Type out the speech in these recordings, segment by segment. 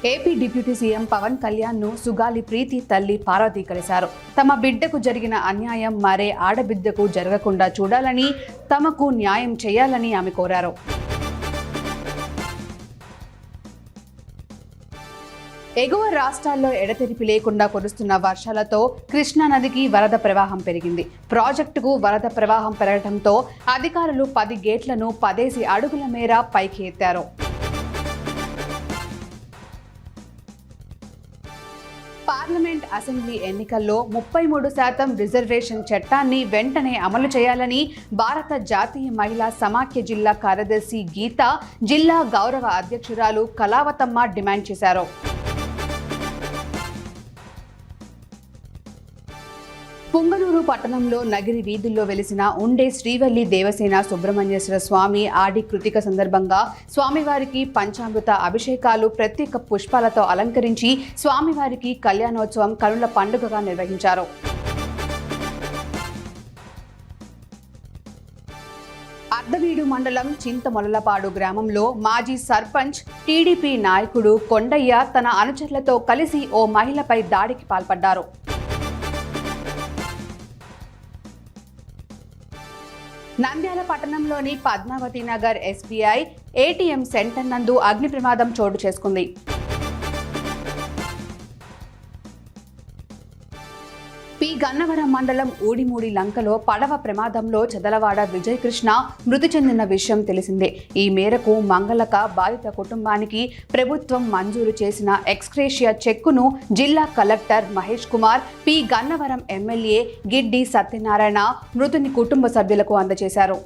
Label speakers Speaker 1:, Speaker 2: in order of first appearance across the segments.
Speaker 1: AP deputy CM Pawan Kalyan ను సుగాలి ప్రీతి తల్లి పార్వతి కలిశారు. తమ బిడ్డకు జరిగిన అన్యాయం మరే ఆడబిడ్డకు జరగకుండా చూడాలని, తమకు న్యాయం చేయాలని ఆమె కోరారు. ఎగువ రాష్ట్రాల్లో ఎడతెరిపి లేకుండా కురుస్తున్న వర్షాలతో కృష్ణానదికి వరద ప్రవాహం పెరిగింది. ప్రాజెక్టుకు వరద ప్రవాహం పెరగడంతో అధికారులు 10 గేట్లను 10 అడుగుల మేర పైకి ఎత్తారు. పార్లమెంట్ అసెంబ్లీ ఎన్నికల్లో 33% రిజర్వేషన్ చట్టాన్ని వెంటనే అమలు చేయాలని భారత జాతీయ మహిళా సమాఖ్య జిల్లా కార్యదర్శి గీత, జిల్లా గౌరవ అధ్యక్షురాలు కళావతమ్మ డిమాండ్ చేశారు. పుంగనూరు పట్టణంలో నగిరి వీధుల్లో వెలిసిన ఉండే శ్రీవల్లి దేవసేన సుబ్రహ్మణ్యేశ్వర స్వామి ఆడి కృతిక సందర్భంగా స్వామివారికి పంచామృత అభిషేకాలు, ప్రత్యేక పుష్పాలతో అలంకరించి స్వామివారికి కళ్యాణోత్సవం కనుల పండుగగా నిర్వహించారు. అర్ధవీడు మండలం చింతమొలలపాడు గ్రామంలో మాజీ సర్పంచ్, టీడీపీ నాయకుడు కొండయ్య తన అనుచరులతో కలిసి ఓ మహిళపై దాడికి పాల్పడ్డారు. నంద్యాల పట్టణంలోని Padmavathi Nagar SBI ATM centre నందు అగ్ని ప్రమాదం చోటు చేసుకుంది. పి గన్నవరం మండలం ఊడిమూడి లంకలో పడవ ప్రమాదంలో చెదలవాడ విజయ్ కృష్ణ మృతి చెందిన విషయం తెలిసిందే. ఈ మేరకు మంగళక బాధిత కుటుంబానికి ప్రభుత్వం మంజూరు చేసిన ఎక్స్గ్రేషియా చెక్కును జిల్లా collector Mahesh Kumar, P Gannavaram MLA Giddi Satyanarayana మృతుని కుటుంబ సభ్యులకు అందజేశారు.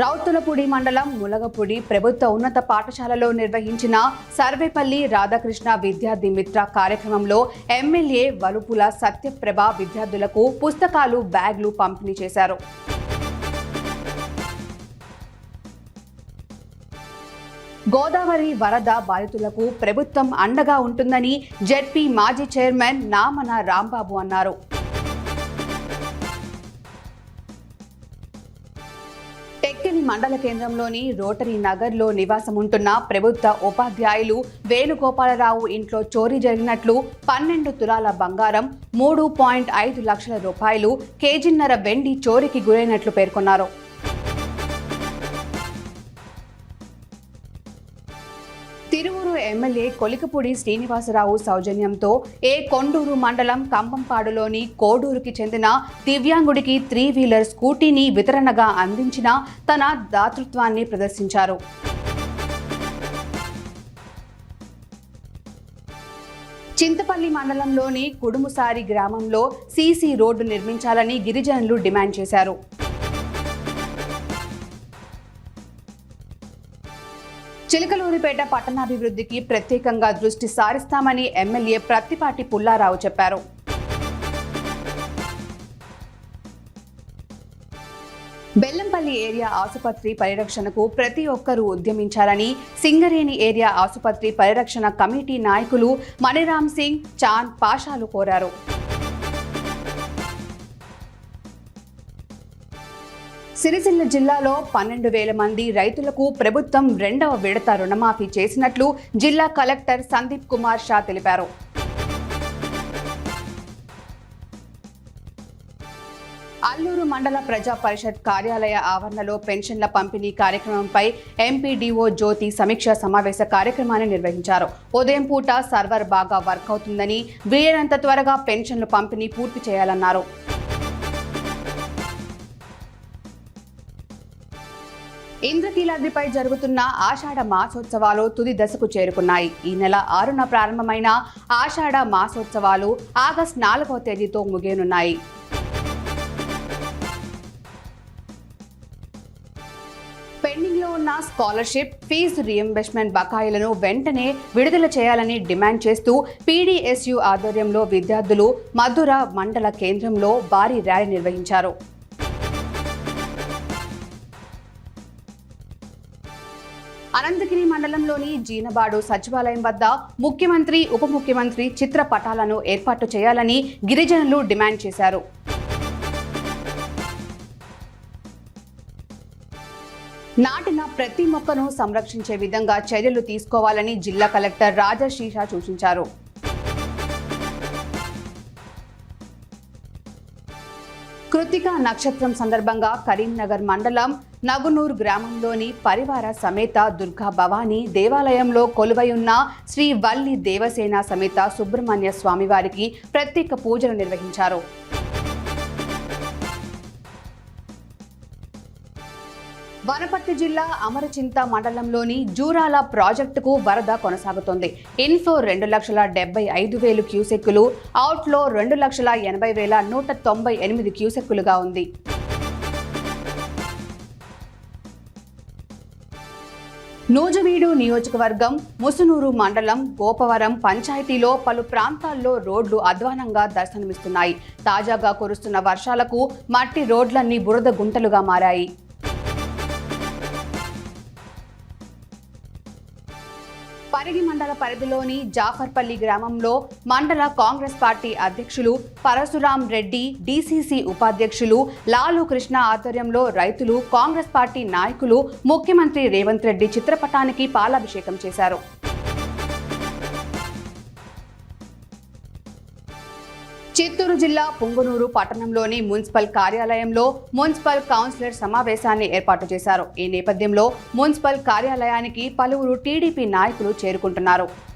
Speaker 1: రౌతులపూడి మండలం ములగపూడి ప్రభుత్వ ఉన్నత పాఠశాలలో నిర్వహించిన సర్వేపల్లి రాధాకృష్ణ విద్యార్థి మిత్ర కార్యక్రమంలో ఎమ్మెల్యే వలుపుల సత్యప్రభ విద్యార్థులకు పుస్తకాలు, బ్యాగ్లు పంపిణీ చేశారు. గోదావరి వరద బాధితులకు ప్రభుత్వం అండగా ఉంటుందని జెడ్పీ మాజీ చైర్మన్ నామన రాంబాబు అన్నారు. టెక్కలి మండల కేంద్రంలోని రోటరీ నగర్లో నివాసముంటున్న ప్రభుత్వ ఉపాధ్యాయులు వేణుగోపాలరావు ఇంట్లో చోరీ జరిగినట్లు 12 తులాల బంగారం, 3.5 లక్షల రూపాయలు, కేజీన్నర వెండి చోరీకి గురైనట్లు పేర్కొన్నారు. తిరువురు ఎమ్మెల్యే కొలికపూడి శ్రీనివాసరావు సౌజన్యంతో కొండూరు మండలం కంబంపాడులోని కోడూరుకి చెందిన దివ్యాంగుడికి 3-వీలర్ స్కూటీని వితరణగా అందించిన తన దాతృత్వాన్ని ప్రదర్శించారు. చింతపల్లి మండలంలోని కుడుముసారి గ్రామంలో సీసీ రోడ్డు నిర్మించాలని గిరిజనులు డిమాండ్ చేశారు. చిలకలూరిపేట పట్టణాభివృద్ధికి ప్రత్యేకంగా దృష్టి సారిస్తామని ఎమ్మెల్యే ప్రత్తిపాటి పుల్లారావు చెప్పారు. బెల్లంపల్లి ఏరియా ఆసుపత్రి పరిరక్షణకు ప్రతి ఒక్కరూ ఉద్యమించాలని సింగరేణి ఏరియా ఆసుపత్రి పరిరక్షణ కమిటీ నాయకులు మణిరామ్ సింగ్, చాంద్ పాషాలు కోరారు. సిరిసిల్ల జిల్లాలో 12,000 మంది రైతులకు ప్రభుత్వం 2వ విడత రుణమాఫీ చేసినట్లు జిల్లా కలెక్టర్ సందీప్ కుమార్ షా తెలిపారు. అల్లూరు మండల ప్రజా పరిషత్ కార్యాలయ ఆవరణలో పెన్షన్ల పంపిణీ కార్యక్రమంపై ఎంపీడీఓ జ్యోతి సమీక్షా సమావేశ కార్యక్రమాన్ని నిర్వహించారు. ఉదయం పూట సర్వర్ బాగా వర్క్ అవుతుందని, వీలైనంత త్వరగా పెన్షన్లు పంపిణీ పూర్తి చేయాలన్నారు. ఇంద్రకీలాద్రిపై జరుగుతున్న ఆషాఢ మాసోత్సవాలు తుది దశకు చేరుకున్నాయి. ఈ నెల 6న ప్రారంభమైన ఆషాఢ మాసోత్సవాలు ఆగస్టు 4వ తేదీతో ముగియనున్నాయి. పెండింగ్లో ఉన్న స్కాలర్షిప్, ఫీజు రీయింబర్స్మెంట్ బకాయిలను వెంటనే విడుదల చేయాలని డిమాండ్ చేస్తూ పీడీఎస్యు ఆధ్వర్యంలో విద్యార్థులు మధుర మండల కేంద్రంలో భారీ ర్యాలీ నిర్వహించారు. అనంతగిరి మండలంలోని జీనబాడు సచివాలయం వద్ద ముఖ్యమంత్రి, ఉప ముఖ్యమంత్రి చిత్రపటాలను ఏర్పాటు చేయాలని గిరిజనులు డిమాండ్ చేశారు. నాటిన ప్రతి మొక్కను సంరక్షించే విధంగా చర్యలు తీసుకోవాలని జిల్లా కలెక్టర్ రాజశీష సూచించారు. కృతిక నక్షత్రం సందర్భంగా కరీంనగర్ మండలం నగునూర్ గ్రామంలోని పరివార సమేత దుర్గా భవానీ దేవాలయంలో కొలువైయున్న శ్రీ వల్లి దేవసేన సమేత సుబ్రహ్మణ్య స్వామివారికి ప్రత్యేక పూజలు నిర్వహించారు. వనపర్తి జిల్లా అమరచింత మండలంలోని జూరాల ప్రాజెక్టుకు వరద కొనసాగుతోంది. ఇన్ఫ్లో 2,75,000 క్యూసెక్కులు, అవుట్లో 2,80,198 క్యూసెక్కులుగా ఉంది. నూజవీడు నియోజకవర్గం ముసునూరు మండలం గోపవరం పంచాయతీలో పలు ప్రాంతాల్లో రోడ్లు అధ్వానంగా దర్శనమిస్తున్నాయి. తాజాగా కురుస్తున్న వర్షాలకు మట్టి రోడ్లన్నీ బురద గుంటలుగా మారాయి. పరిగి మండల పరిధిలోని జాఫర్పల్లి గ్రామంలో మండల కాంగ్రెస్ పార్టీ అధ్యక్షులు పరశురాం రెడ్డి, డీసీసీ ఉపాధ్యక్షులు లాలు కృష్ణ ఆధ్వర్యంలో రైతులు, కాంగ్రెస్ పార్టీ నాయకులు ముఖ్యమంత్రి రేవంత్ రెడ్డి చిత్రపటానికి పాలాభిషేకం చేశారు. చిత్తూరు జిల్లా పుంగనూరు పట్టణంలోని మున్సిపల్ కార్యాలయంలో మున్సిపల్ కౌన్సిలర్ సమావేశాన్ని ఏర్పాటు చేశారు. ఈ నేపథ్యంలో మున్సిపల్ కార్యాలయానికి పలువురు టీడీపీ నాయకులు చేరుకుంటున్నారు.